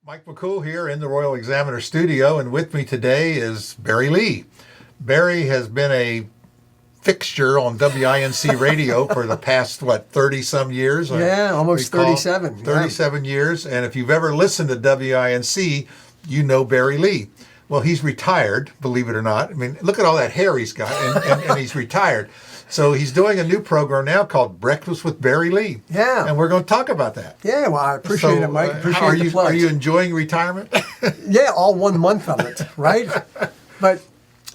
Mike McCool here in the Royal Examiner studio, and with me today is Barry Lee. Barry has been a fixture on WINC radio for the past, 30-some years? Yeah, almost 37. 37 years, and if you've ever listened to WINC, you know Barry Lee. Well, he's retired, believe it or not. I mean, look at all that hair he's got, and he's retired. So he's doing a new program now called Breakfast with Barry Lee. Yeah. And we're going to talk about that. Yeah, well, I appreciate it, Mike. Appreciate the plugs. Are you enjoying retirement? Yeah, all 1 month of it, right? But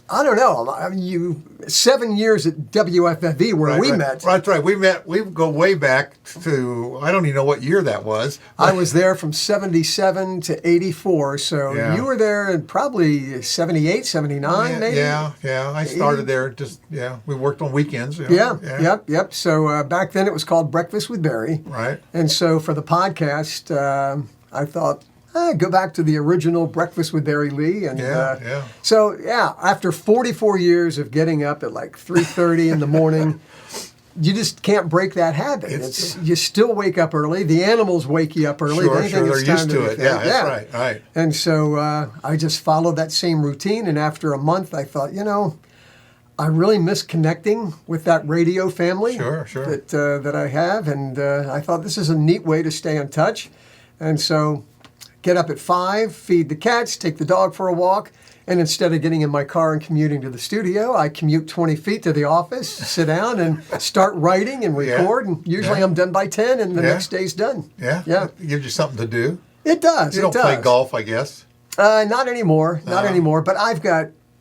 I don't know. I mean, 7 years at WFFE where we met. That's right. We go way back to, I don't even know what year that was. I was there from 77 to 84, so you were there in probably 78, 79 maybe? Yeah. I started there we worked on weekends. Yep. So back then it was called Breakfast with Barry. Right. And so for the podcast, I thought, go back to the original Breakfast with Barry Lee. And So, after 44 years of getting up at like 3:30 in the morning, you just can't break that habit. You still wake up early. The animals wake you up early. Sure, they're used to it. Yeah, that's right. And so I just followed that same routine. And after a month, I thought, I really miss connecting with that radio family that I have. And I thought this is a neat way to stay in touch. And so get up at 5, feed the cats, take the dog for a walk, and instead of getting in my car and commuting to the studio, I commute 20 feet to the office, sit down, and start writing and record. And usually I'm done by 10, and the next day's done. Yeah? It gives you something to do? It does. You don't play golf, I guess? Not anymore. Not anymore. But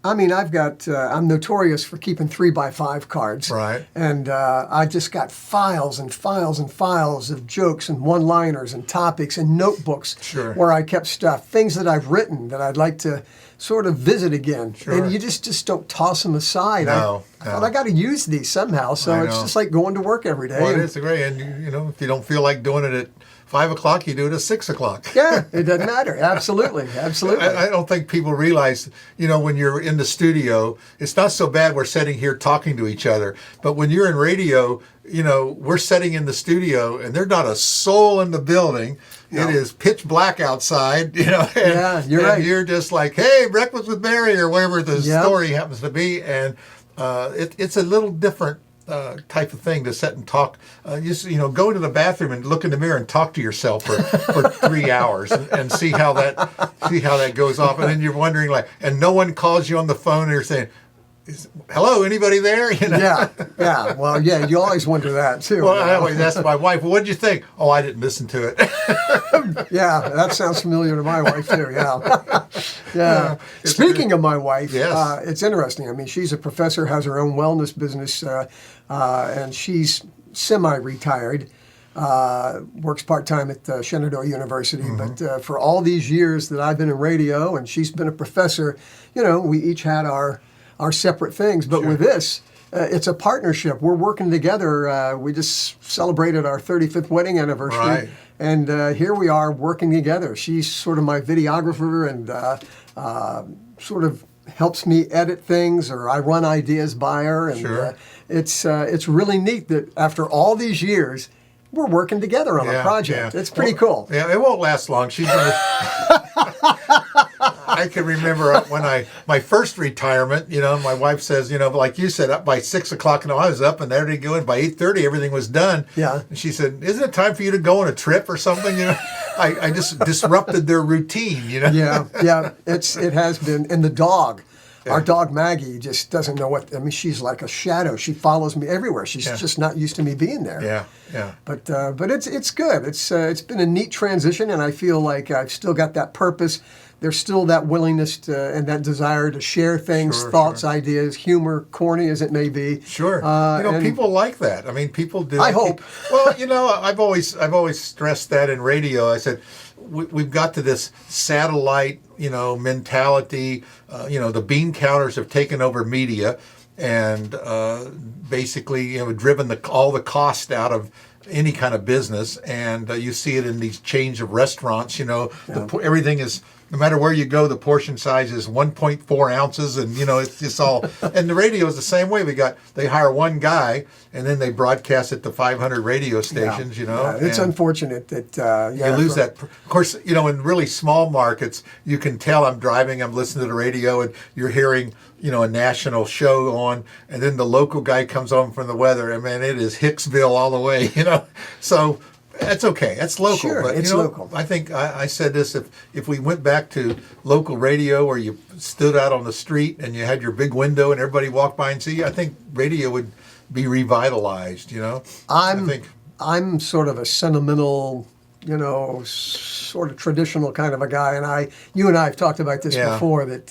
I'm notorious for keeping 3x5 cards. Right. And I just got files and files and files of jokes and one-liners and topics and notebooks where I kept stuff, things that I've written that I'd like to sort of visit again. And you just don't toss them aside. I thought I got to use these somehow. So it's just like going to work every day. Well, it is great. And, if you don't feel like doing it at 5 o'clock, you do it at 6 o'clock. Yeah, it doesn't matter. Absolutely. I don't think people realize, when you're in the studio, it's not so bad we're sitting here talking to each other. But when you're in radio, we're sitting in the studio and there's not a soul in the building. No. It is pitch black outside, and, you're right. You're just like, hey, Breakfast with Barry or wherever the story happens to be. And it's a little different type of thing to sit and talk. Go into the bathroom and look in the mirror and talk to yourself for 3 hours and see how that goes off. And then you're wondering, and no one calls you on the phone and you're saying, hello, anybody there? Yeah. Well, you always wonder that too. Well, I always ask my wife, what did you think? Oh, I didn't listen to it. Yeah, that sounds familiar to my wife too. Yeah. Speaking of my wife, it's interesting. I mean, she's a professor, has her own wellness business, and she's semi-retired. Works part-time at Shenandoah University. Mm-hmm. But for all these years that I've been in radio and she's been a professor, we each had our separate things. But with this, it's a partnership. We're working together. We just celebrated our 35th wedding anniversary. Right. And here we are working together. She's sort of my videographer and sort of helps me edit things, or I run ideas by her. And it's really neat that after all these years, we're working together on a project. It's pretty cool. Yeah, it won't last long. She's going I can remember when my first retirement, my wife says, like you said, up by 6 o'clock, and I was up and there to go, and by 8:30 everything was done. Yeah. And she said, isn't it time for you to go on a trip or something? I just disrupted their routine, Yeah, it has been. And the dog. Our dog Maggie just doesn't know she's like a shadow. She follows me everywhere. She's just not used to me being there. Yeah. But it's good. It's been a neat transition, and I feel like I've still got that purpose. There's still that willingness and that desire to share things, thoughts, ideas, humor, corny as it may be. Sure. People like that. I mean, people do. I hope. Well, I've always stressed that in radio. I said, we've got to this satellite, mentality. The bean counters have taken over media, and basically, driven all the cost out of any kind of business. And you see it in these chains of restaurants. Everything is no matter where you go, the portion size is 1.4 ounces, and it's just all. And the radio is the same way. They hire one guy, and then they broadcast it to 500 radio stations. It's unfortunate that you lose that. Of course, in really small markets, you can tell I'm driving, I'm listening to the radio, and you're hearing a national show on, and then the local guy comes on from the weather, and man, it is Hicksville all the way. So. That's okay. That's local. Sure, but it's local. I think I said this: if we went back to local radio, where you stood out on the street and you had your big window and everybody walked by and see you, I think radio would be revitalized. I'm sort of a sentimental, sort of traditional kind of a guy, and you and I have talked about this before. That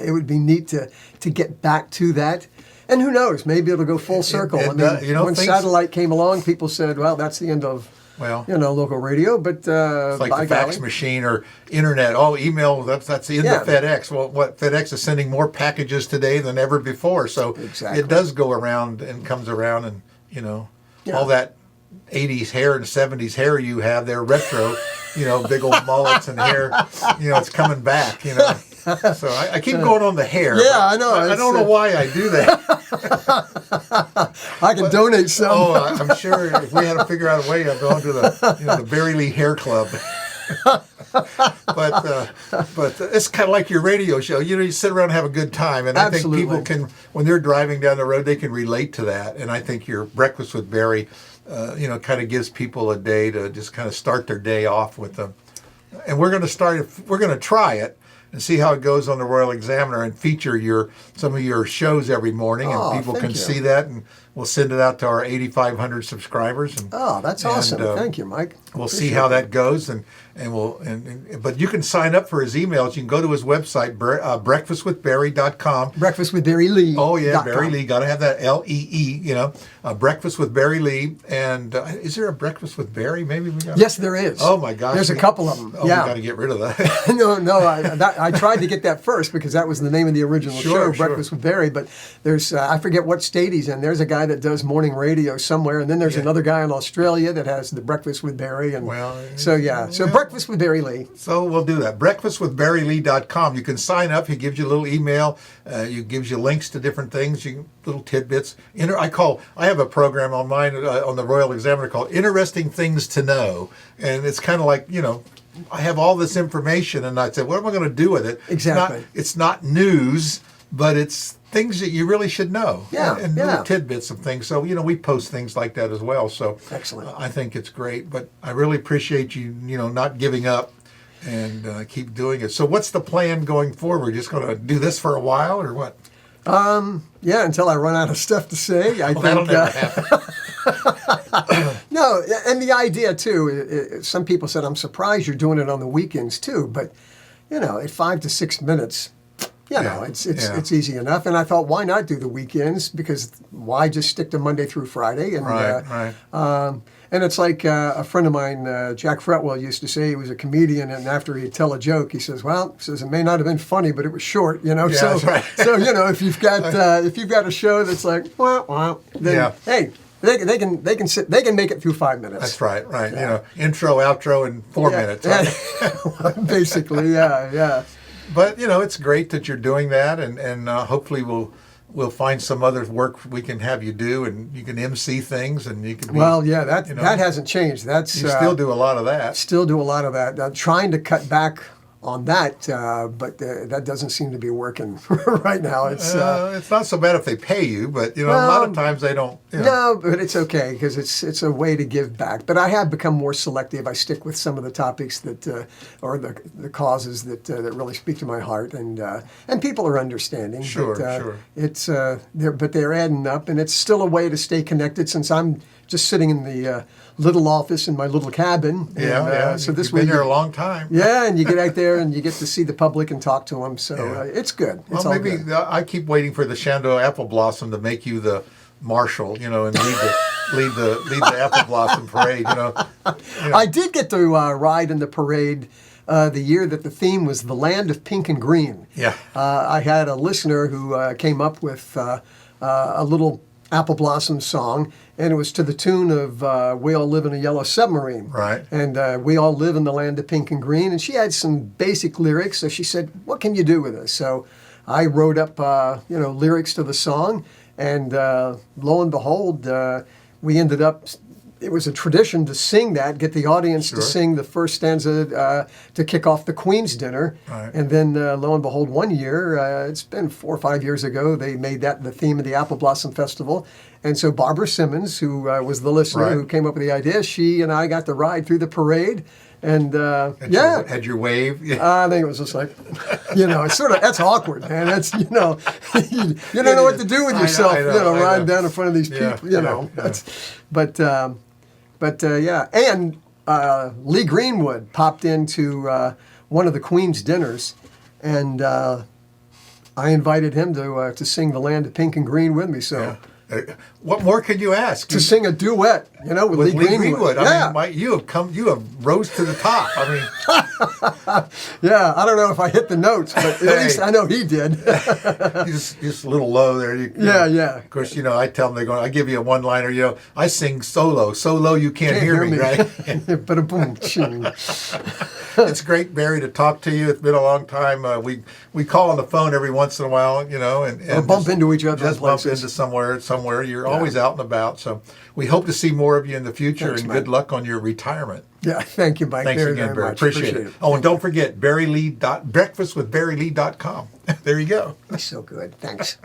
it would be neat to get back to that. And who knows? Maybe it'll go full circle. When satellite came along, people said, "Well, that's the end of." Local radio, but it's like the fax machine or internet. Oh, email. That's the end of FedEx. Well, FedEx is sending more packages today than ever before. So it does go around and comes around, and all that 80s hair and 70s hair you have there, retro. Big old mullets and hair. It's coming back. So I keep going on the hair. Yeah, I know. I don't know why I do that. I can donate some. I'm sure if we had to figure out a way, I'd go into the Barry Lee Hair Club. but it's kind of like your radio show. You sit around and have a good time, and I think people can, when they're driving down the road, they can relate to that. And I think your Breakfast with Barry, kind of gives people a day to just kind of start their day off with them. And we're going to try it and see how it goes on the Royal Examiner and feature some of your shows every morning, and people can see that, and we'll send it out to our 8,500 subscriectors. That's awesome! Thank you, Mike. We'll see how that goes, but you can sign up for his emails. You can go to his website, breakfastwithbarry.com. Breakfast with Barry Lee. Oh yeah, Barry Lee. Got to have that Lee. Breakfast with Barry Lee. And is there a Breakfast with Barry? Maybe we got. Yes, there is. Oh my gosh, there's a couple of them. Oh, we got to get rid of that. No. I tried to get that first because that was the name of the original show, Breakfast with Barry. But there's I forget what state he's in. There's a guy that does morning radio somewhere, and then there's another guy in Australia that has the Breakfast with Barry. And Breakfast with Barry Lee. So we'll do that. Breakfastwithbarrylee.com. You can sign up. He gives you a little email. He gives you links to different things, little tidbits. I have a program on mine on the Royal Examiner called Interesting Things to Know, and it's kind of like I have all this information, and I said, what am I going to do with it? Exactly. It's not news, but it's things that you really should know. And little tidbits of things. So, we post things like that as well. So excellent. I think it's great. But I really appreciate you, not giving up and keep doing it. So what's the plan going forward? Just going to do this for a while or what? Until I run out of stuff to say. I think that'll never happen. No, and the idea too, some people said, I'm surprised you're doing it on the weekends too, but at 5 to 6 minutes, it's easy enough. And I thought, why not do the weekends? Because why just stick to Monday through Friday? And, right. And it's like a friend of mine, Jack Fretwell, used to say. He was a comedian, and after he'd tell a joke, he says, it may not have been funny, but it was short, Yeah, so, that's right. So, if you've got a show that's like, then hey, they can make it through 5 minutes. That's right. Intro, outro in 4 minutes. Right? Basically, yeah. But it's great that you're doing that, and hopefully we'll find some other work we can have you do, and you can MC things, and you can. That hasn't changed. You still do a lot of that. Still do a lot of that. I'm trying to cut back on that, but that doesn't seem to be working right now. It's not so bad if they pay you, but a lot of times they don't. No, but it's okay because it's a way to give back. But I have become more selective. I stick with some of the topics that or the causes that really speak to my heart, and people are understanding. Sure. It's they're adding up, and it's still a way to stay connected since I'm just sitting in the little office in my little cabin. So this you've been there a long time. Yeah, and you get out there and you get to see the public and talk to them. So it's good. It's well, maybe good. I keep waiting for the Shenandoah Apple Blossom to make you the marshal, and lead the Apple Blossom parade. I did get to ride in the parade. The year that the theme was the land of pink and green. Yeah. I had a listener who came up with a little Apple Blossom song, and it was to the tune of "We All Live in a Yellow Submarine." Right. And we all live in the land of pink and green. And she had some basic lyrics, so she said, "What can you do with this?" So I wrote up, lyrics to the song, and lo and behold, we ended up. It was a tradition to sing that, get the audience to sing the first stanza to kick off the Queen's dinner. Right. And then, lo and behold, one year, it's been 4 or 5 years ago, they made that the theme of the Apple Blossom Festival. And so Barbara Simmons, who was the listener who came up with the idea, she and I got to ride through the parade. And had your wave. I think it was just like, it's sort of, that's awkward, man. That's, you don't know what to do with yourself, riding down in front of these people, And Lee Greenwood popped into one of the Queen's dinners, and I invited him to sing "The Land of Pink and Green" with me. So, what more could you ask? To sing a duet, with Lee Greenwood. Yeah. I mean, you have rose to the top. I mean, yeah. I don't know if I hit the notes, but at least I know he did. just a little low there. Yeah. Of course, I tell them I give you a one-liner. I sing solo, so low you can't hear me, right? But a boom, ching. It's great, Barry, to talk to you. It's been a long time. We call on the phone every once in a while, and bump into each other. Just bump into somewhere. You're always out and about. So we hope to see more of you in the future. Thanks, and Mike. Good luck on your retirement. Yeah, thank you, Mike. Thanks very, again, very Barry. Much. Appreciate it. Oh, and don't forget, breakfastwithbarrylee.com. There you go. That's so good. Thanks.